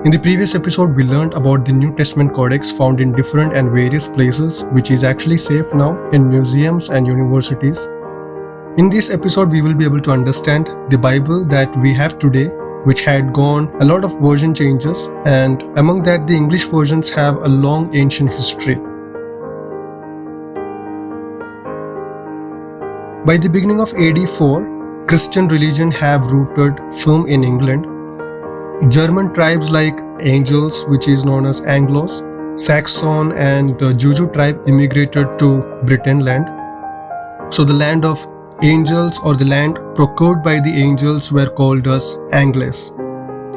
In the previous episode, we learned about the New Testament codex found in different and various places, which is actually safe now in museums and universities. In this episode, we will be able to understand the Bible that we have today, which had gone a lot of version changes, and among that, the English versions have a long ancient history. By the beginning of AD 4, Christian religion have rooted firm in England. German tribes like Angles, which is known as Anglos, Saxon and the Juju tribe immigrated to Britain land. So the land of Angles or the land procured by the Angles were called as Angles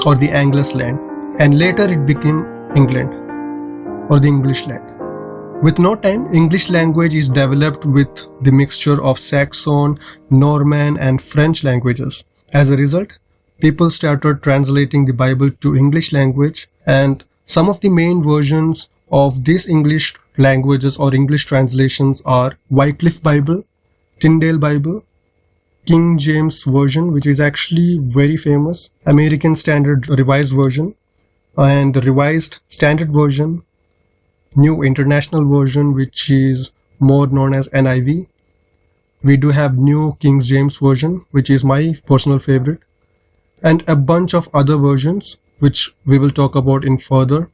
or the Angles land, and later it became England or the English land. With no time, English language is developed with the mixture of Saxon, Norman and French languages. As a result, people started translating the Bible to English language, and some of the main versions of these English languages or English translations are Wycliffe Bible, Tyndale Bible, King James Version, which is actually very famous, American Standard Revised Version, and the Revised Standard Version, New International Version, which is more known as NIV. We do have New King James Version, which is my personal favorite, and a bunch of other versions which we will talk about in further.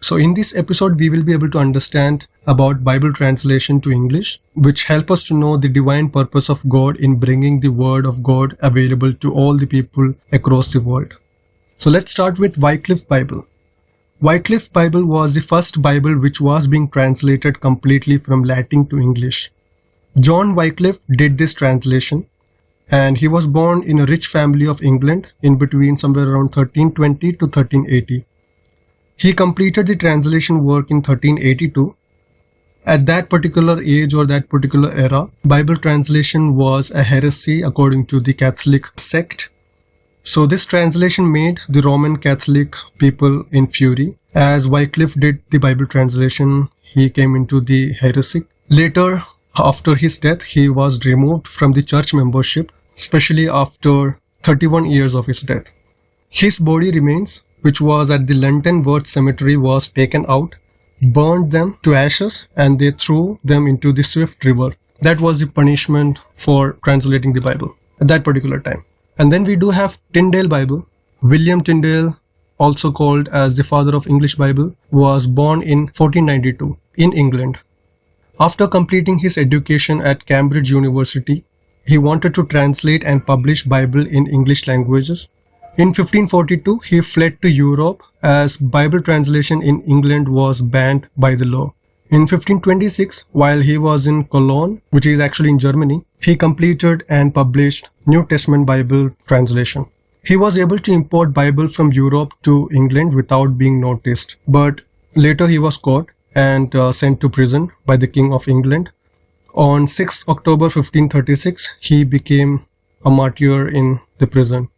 So in this episode we will be able to understand about Bible translation to English, which help us to know the divine purpose of God in bringing the word of God available to all the people across the world. So let's start with Wycliffe Bible. Wycliffe Bible was the first Bible which was being translated completely from Latin to English. John Wycliffe did this translation, and he was born in a rich family of England in between somewhere around 1320 to 1380. He completed the translation work in 1382. At that particular age or that particular era, Bible translation was a heresy according to the Catholic sect. So this translation made the Roman Catholic people in fury. As Wycliffe did the Bible translation, he came into the heresy. Later, after his death, he was removed from the church membership, especially after 31 years of his death. His body remains, which was at the London Worth Cemetery, was taken out, burned them to ashes, and they threw them into the Swift River. That was the punishment for translating the Bible at that particular time. And then we do have Tyndale Bible. William Tyndale, also called as the father of English Bible, was born in 1492 in England. After completing his education at Cambridge University, he wanted to translate and publish Bible in English languages. In 1542, he fled to Europe as Bible translation in England was banned by the law. In 1526, while he was in Cologne, which is actually in Germany, he completed and published New Testament Bible translation. He was able to import Bible from Europe to England without being noticed, but later he was caught and sent to prison by the King of England. On 6 October 1536, he became a martyr in the prison.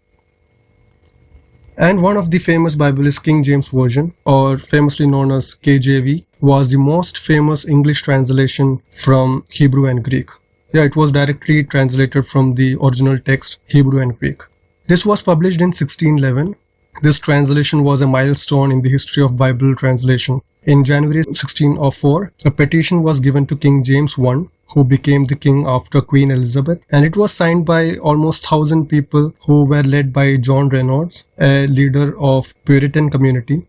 And one of the famous Bible is King James Version, or famously known as KJV, was the most famous English translation from Hebrew and Greek. Yeah, it was directly translated from the original text, Hebrew and Greek. This was published in 1611. This translation was a milestone in the history of Bible translation. In January 1604, a petition was given to King James I, who became the king after Queen Elizabeth, and it was signed by almost 1,000 people who were led by John Reynolds, a leader of Puritan community.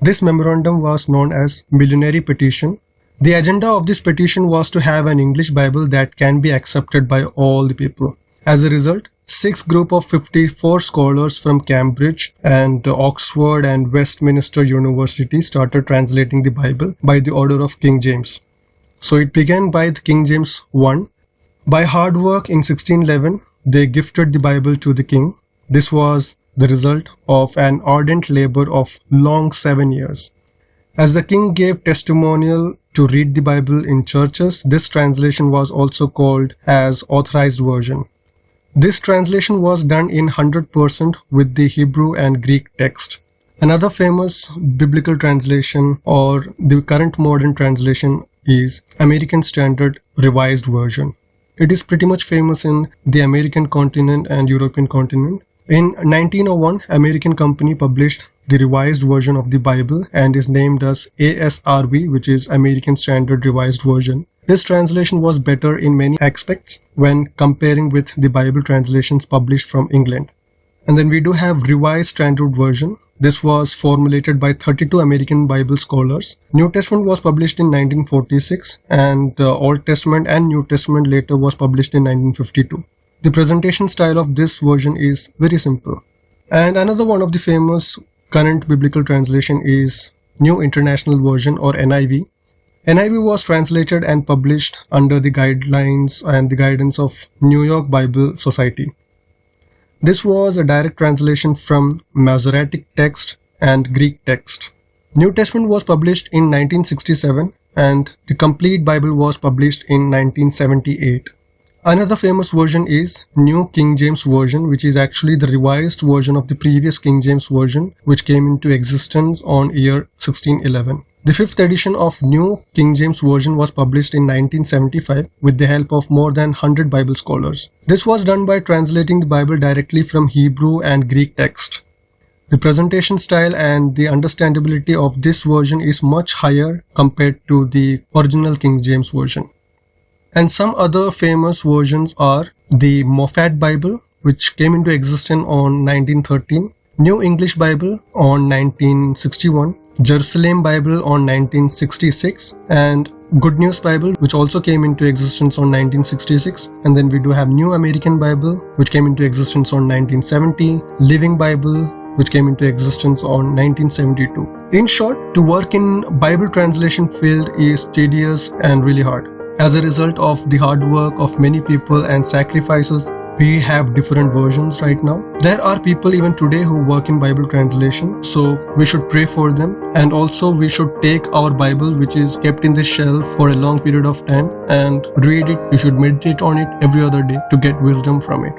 This memorandum was known as Millennium Petition. The agenda of this petition was to have an English Bible that can be accepted by all the people. As a result, 6 group of 54 scholars from Cambridge and Oxford and Westminster University started translating the Bible by the order of King James. So it began by the King James I. By hard work in 1611, they gifted the Bible to the king. This was the result of an ardent labor of long 7 years. As the king gave testimonial to read the Bible in churches, this translation was also called as Authorized Version. This translation was done in 100% with the Hebrew and Greek text. Another famous biblical translation, or the current modern translation, is American Standard Revised Version. It is pretty much famous in the American continent and European continent. In 1901, American company published the revised version of the Bible and is named as ASRV, which is American Standard Revised Version. His translation was better in many aspects when comparing with the Bible translations published from England. And then we do have Revised Standard Version. This was formulated by 32 American Bible scholars. New Testament was published in 1946 and the Old Testament and New Testament later was published in 1952. The presentation style of this version is very simple. And another one of the famous current biblical translation is New International Version or NIV. NIV was translated and published under the guidelines and the guidance of New York Bible Society. This was a direct translation from Masoretic text and Greek text. New Testament was published in 1967 and the complete Bible was published in 1978. Another famous version is New King James Version, which is actually the revised version of the previous King James Version, which came into existence on year 1611. The fifth edition of New King James Version was published in 1975 with the help of more than 100 Bible scholars. This was done by translating the Bible directly from Hebrew and Greek text. The presentation style and the understandability of this version is much higher compared to the original King James Version. And some other famous versions are the Moffat Bible, which came into existence on 1913, New English Bible on 1961, Jerusalem Bible on 1966, and Good News Bible, which also came into existence on 1966. And then we do have New American Bible, which came into existence on 1970, Living Bible, which came into existence on 1972. In short, to work in Bible translation field is tedious and really hard. As a result of the hard work of many people and sacrifices, we have different versions right now. There are people even today who work in Bible translation, so we should pray for them. And also we should take our Bible, which is kept in the shelf for a long period of time, and read it. We should meditate on it every other day to get wisdom from it.